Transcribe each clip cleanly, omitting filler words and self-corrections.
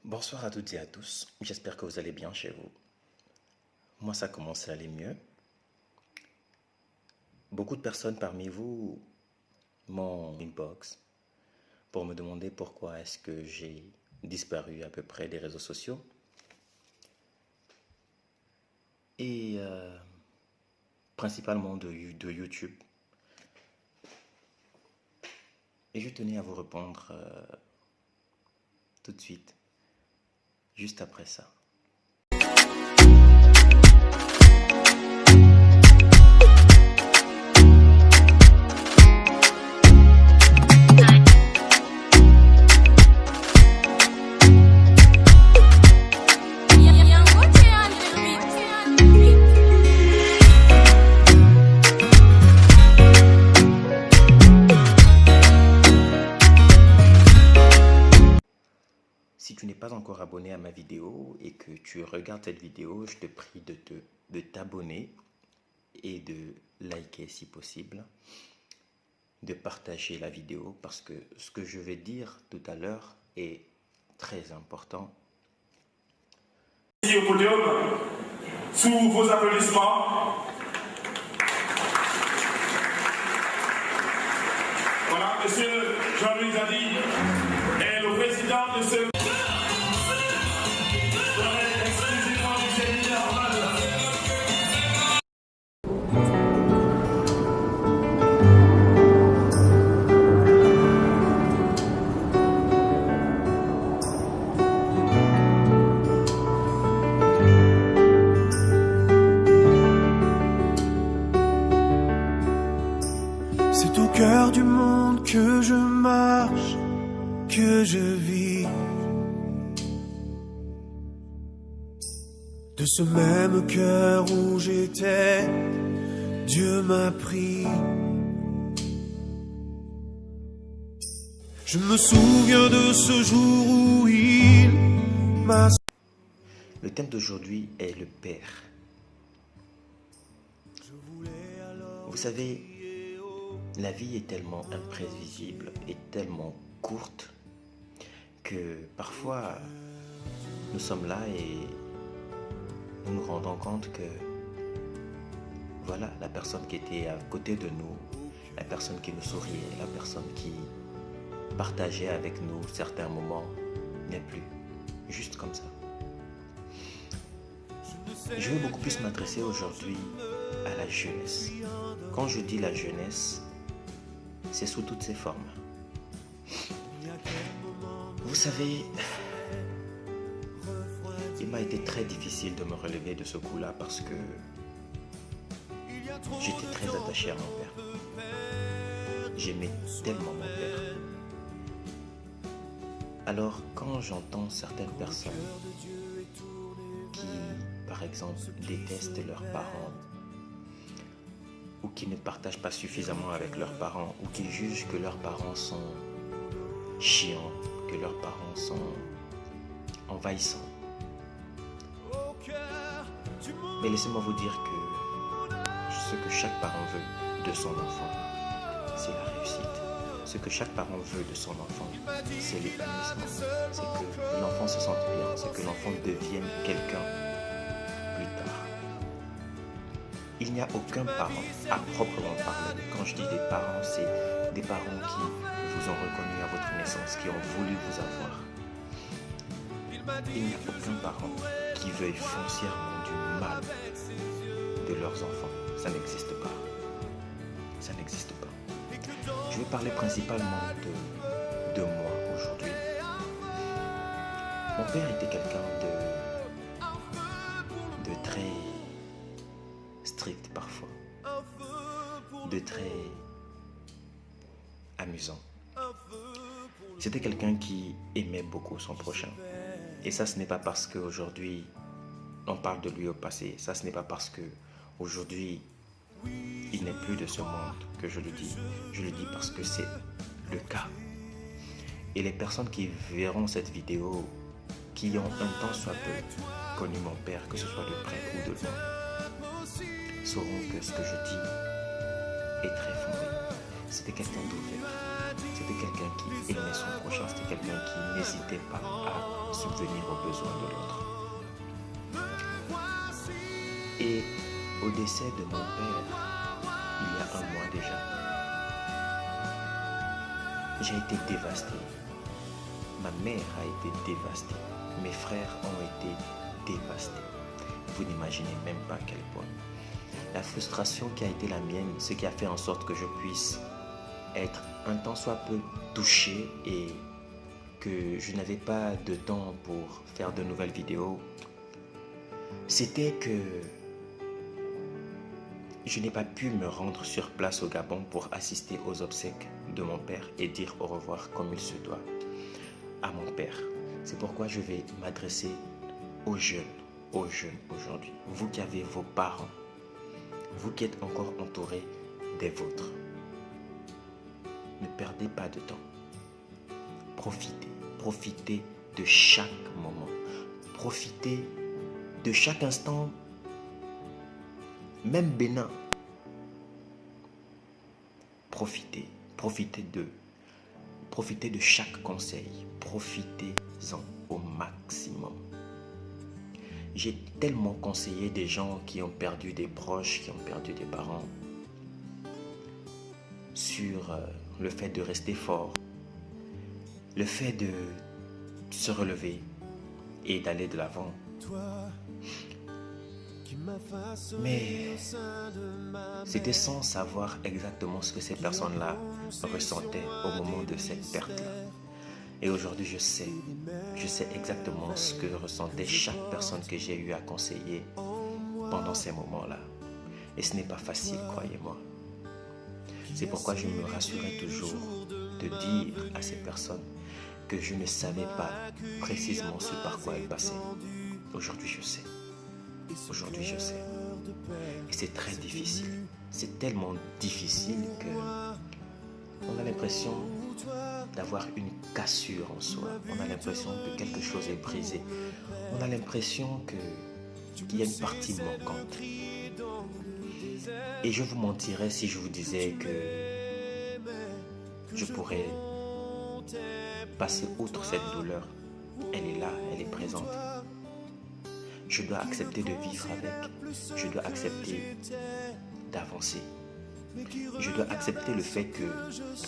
Bonsoir à toutes et à tous, j'espère que vous allez bien chez vous. Moi, ça commence à aller mieux. Beaucoup de personnes parmi vous m'ont inbox pour me demander pourquoi est-ce que j'ai disparu à peu près des réseaux sociaux. Et principalement de YouTube. Et je tenais à vous répondre tout de suite, juste après ça. Si tu n'es pas encore abonné à ma vidéo et que tu regardes cette vidéo, je te prie de t'abonner et de liker si possible, de partager la vidéo parce que ce que je vais dire tout à l'heure est très important. Ici au podium, sous vos applaudissements. Voilà, monsieur Jean-Louis Zadi est le président de ce... exclusivement du séminaire normal. C'est au cœur du monde que je marche, que je vis. De ce même cœur où j'étais, Dieu m'a pris. Je me souviens de ce jour où il m'a... Le thème d'aujourd'hui est le père. Vous savez, la vie est tellement imprévisible et tellement courte que parfois nous sommes là et nous nous rendons compte que voilà, la personne qui était à côté de nous, la personne qui nous souriait, la personne qui partageait avec nous certains moments n'est plus, juste comme ça. Je vais beaucoup plus m'adresser aujourd'hui à la jeunesse. Quand je dis la jeunesse, c'est sous toutes ses formes. Vous savez, il m'a été très difficile de me relever de ce coup-là parce que j'étais très attaché à mon père. J'aimais tellement mon père. Alors, quand j'entends certaines personnes qui, par exemple, détestent leurs parents ou qui ne partagent pas suffisamment avec leurs parents ou qui jugent que leurs parents sont chiants, que leurs parents sont envahissants. Mais laissez-moi vous dire que ce que chaque parent veut de son enfant, c'est la réussite. Ce que chaque parent veut de son enfant, c'est l'épanouissement. C'est que l'enfant se sente bien, c'est que l'enfant devienne quelqu'un plus tard. Il n'y a aucun parent à proprement parler. Quand je dis des parents, c'est des parents qui vous ont reconnu à votre naissance, qui ont voulu vous avoir. Il n'y a aucun parent qui veuille foncièrement du mal de leurs enfants. Ça n'existe pas. Ça n'existe pas. Je vais parler principalement de moi aujourd'hui. Mon père était quelqu'un de très strict parfois, de très amusant. C'était quelqu'un qui aimait beaucoup son prochain. Et ça, ce n'est pas parce qu'aujourd'hui, on parle de lui au passé. Ça, ce n'est pas parce qu'aujourd'hui, il n'est plus de ce monde que je le dis. Je le dis parce que c'est le cas. Et les personnes qui verront cette vidéo, qui ont un temps soit peu connu mon père, que ce soit de près ou de loin, sauront que ce que je dis est très fondé. C'était quelqu'un d'ouvert. C'était quelqu'un qui aimait son prochain. C'était quelqu'un qui n'hésitait pas à subvenir aux besoins de l'autre. Et au décès de mon père, il y a un mois déjà, j'ai été dévasté. Ma mère a été dévastée. Mes frères ont été dévastés. Vous n'imaginez même pas à quel point. La frustration qui a été la mienne, ce qui a fait en sorte que je puisse être un tant soit peu touché et que je n'avais pas de temps pour faire de nouvelles vidéos, c'était que je n'ai pas pu me rendre sur place au Gabon pour assister aux obsèques de mon père et dire au revoir comme il se doit à mon père. C'est pourquoi je vais m'adresser aux jeunes aujourd'hui. Vous qui avez vos parents, vous qui êtes encore entourés des vôtres, ne perdez pas de temps. Profitez de chaque moment. Profitez de chaque instant, même bénin. Profitez de chaque conseil. Profitez-en au maximum. J'ai tellement conseillé des gens qui ont perdu des proches, qui ont perdu des parents, sur le fait de rester fort, le fait de se relever et d'aller de l'avant. Mais c'était sans savoir exactement ce que ces personnes-là ressentaient au moment de cette perte-là. Et aujourd'hui, je sais exactement ce que ressentait chaque personne que j'ai eu à conseiller pendant ces moments-là. Et ce n'est pas facile, croyez-moi. C'est pourquoi je me rassurais toujours de dire à ces personnes que je ne savais pas précisément ce par quoi elles passaient. Aujourd'hui, je sais. Aujourd'hui, je sais. Et c'est très difficile. C'est tellement difficile que on a l'impression d'avoir une cassure en soi. On a l'impression que quelque chose est brisé. On a l'impression qu'il y a une partie manquante. Et je vous mentirais si je vous disais que je pourrais passer outre cette douleur. Elle est là, elle est présente. Je dois accepter de vivre avec. Je dois accepter d'avancer. Je dois accepter le fait que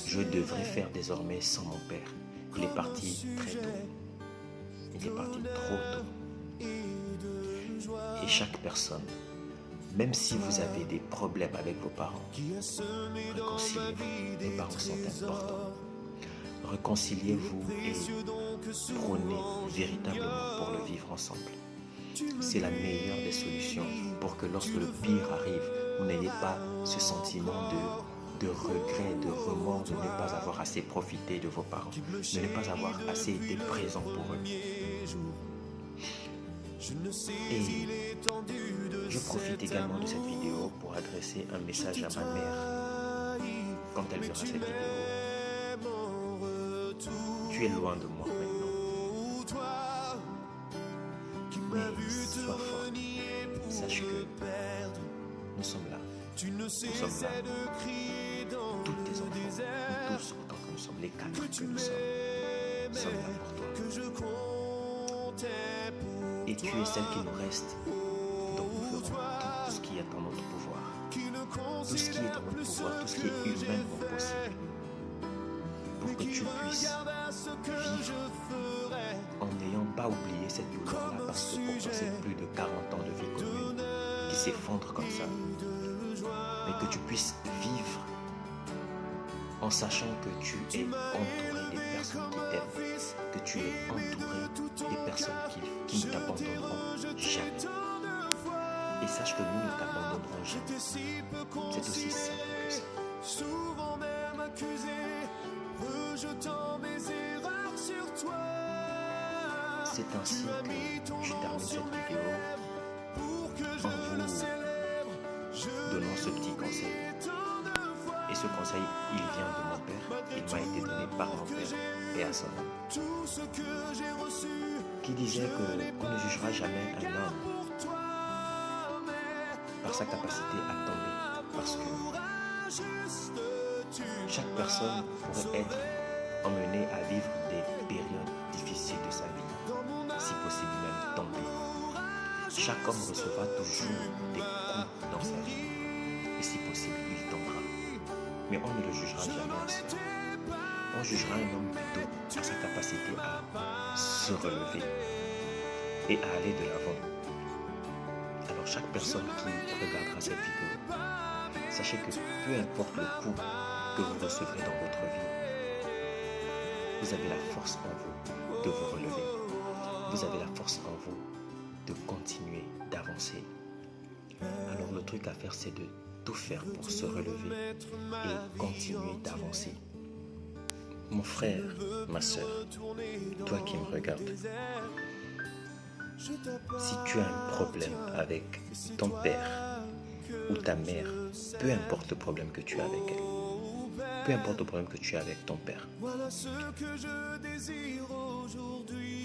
je devrais faire désormais sans mon père. Il est parti très tôt. Il est parti trop tôt. Et chaque personne, même si vous avez des problèmes avec vos parents, réconciliez-vous. Les parents sont importants. Réconciliez-vous et prônez véritablement pour le vivre ensemble. C'est la meilleure des solutions pour que lorsque le pire arrive, vous n'ayez pas ce sentiment de regret, de remords, de ne pas avoir assez profité de vos parents, de ne pas avoir assez été présent pour eux. Et je profite également de cette vidéo pour adresser un message à ma mère quand elle verra cette vidéo. Tu es loin de moi maintenant. Mais sois forte. Sache que nous sommes là. Nous sommes là. Tous tes enfants, nous tous autant que nous sommes, les quatre que nous sommes là pour toi. Et tu es celle qui nous reste. Donc nous ferons tout ce qui est en notre pouvoir. Tout ce qui est en notre pouvoir, tout ce qui est humainement possible. Pour que tu puisses vivre en n'ayant pas oublié cette douleur-là, parce que pour toi c'est plus de 40 ans de vie commune qui s'effondrent comme ça. Mais que tu puisses vivre en sachant que tu es entouré des personnes qui t'aiment, que tu es entouré des personnes qui ne t'abandonneront jamais. Et sache que nous ne t'abandonnerons jamais. C'est aussi simple que ça. Souvent même accusé, rejetant mes erreurs sur toi. C'est ainsi que je termine cette vidéo en vous donnant ce petit conseil. Et ce conseil, il vient de mon père. Il m'a été donné par mon père et à son âme, qui disait qu'on ne jugera jamais un homme par sa capacité à tomber, parce que chaque personne pourrait être emmenée à vivre des périodes difficiles de sa vie. Chaque homme recevra toujours des coups dans sa vie. Et si possible, il tombera. Mais on ne le jugera jamais à cela. On jugera un homme plutôt à sa capacité à se relever et à aller de l'avant. Alors chaque personne qui regardera cette vidéo, sachez que peu importe le coup que vous recevrez dans votre vie, vous avez la force en vous de vous relever. Vous avez la force en vous de continuer, d'avancer. Alors le truc à faire, c'est de tout faire pour se relever et continuer d'avancer. Mon frère, ma soeur, toi qui me regardes, si tu as un problème avec ton père ou ta mère, peu importe le problème que tu as avec elle, peu importe le problème que tu as avec ton père,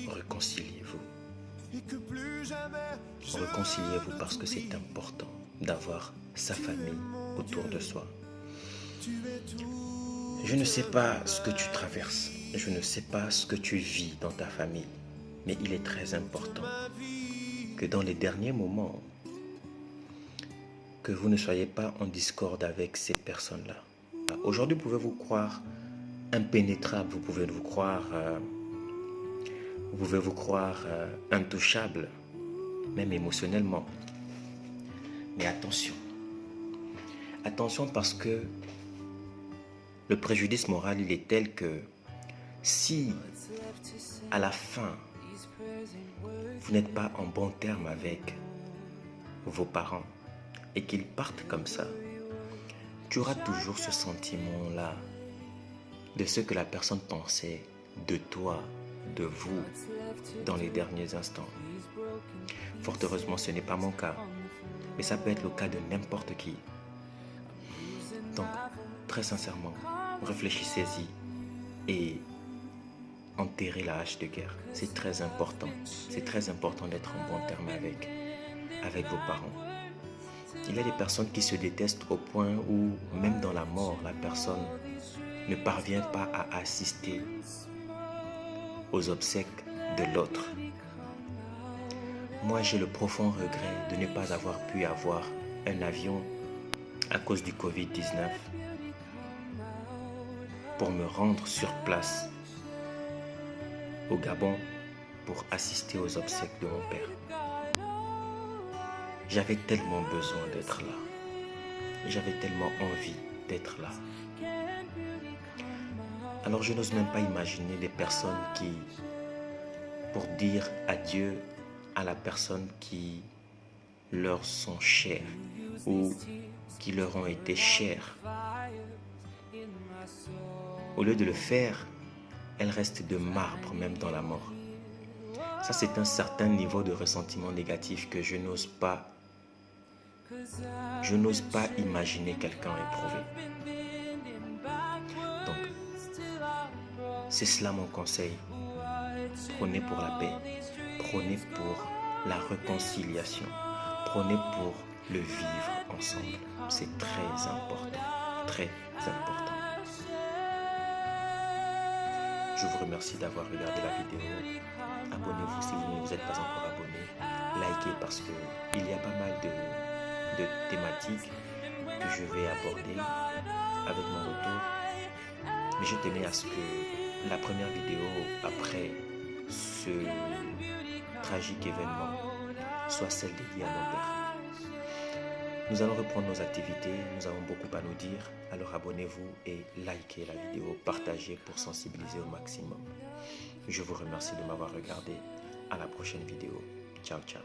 réconciliez-vous. Réconciliez-vous parce que c'est important d'avoir sa famille autour de soi. Je ne sais pas ce que tu traverses, je ne sais pas ce que tu vis dans ta famille, mais il est très important que dans les derniers moments, que vous ne soyez pas en discorde avec ces personnes-là. Aujourd'hui, vous pouvez vous croire impénétrable, vous pouvez vous croire intouchable, même émotionnellement. Mais attention. Attention parce que le préjudice moral, il est tel que si à la fin, vous n'êtes pas en bon terme avec vos parents et qu'ils partent comme ça, tu auras toujours ce sentiment-là de ce que la personne pensait de toi, de vous, dans les derniers instants. Fort heureusement, ce n'est pas mon cas, mais ça peut être le cas de n'importe qui. Donc, très sincèrement, réfléchissez-y et enterrez la hache de guerre. C'est très important. C'est très important d'être en bon terme avec vos parents. Il y a des personnes qui se détestent au point où, même dans la mort, la personne ne parvient pas à assister aux obsèques de l'autre. Moi, j'ai le profond regret de ne pas avoir pu avoir un avion à cause du Covid-19 pour me rendre sur place au Gabon pour assister aux obsèques de mon père. J'avais tellement besoin d'être là. J'avais tellement envie d'être là. Alors je n'ose même pas imaginer des personnes qui, pour dire adieu à la personne qui leur sont chères ou qui leur ont été chères, au lieu de le faire, elles restent de marbre même dans la mort. Ça, c'est un certain niveau de ressentiment négatif que je n'ose pas imaginer quelqu'un éprouver. Donc, c'est cela mon conseil. Prônez pour la paix, prônez pour la réconciliation, prônez pour le vivre ensemble. C'est très important, très important. Je vous remercie d'avoir regardé la vidéo. Abonnez-vous si vous ne vous êtes pas encore abonné. Likez parce qu'il y a pas mal de thématiques que je vais aborder avec mon retour. Mais je tenais à ce que la première vidéo après ce tragique événement soit celle dédiée à mon père. Nous allons reprendre nos activités, nous avons beaucoup à nous dire, alors abonnez-vous et likez la vidéo, partagez pour sensibiliser au maximum. Je vous remercie de m'avoir regardé. À la prochaine vidéo. Ciao, ciao.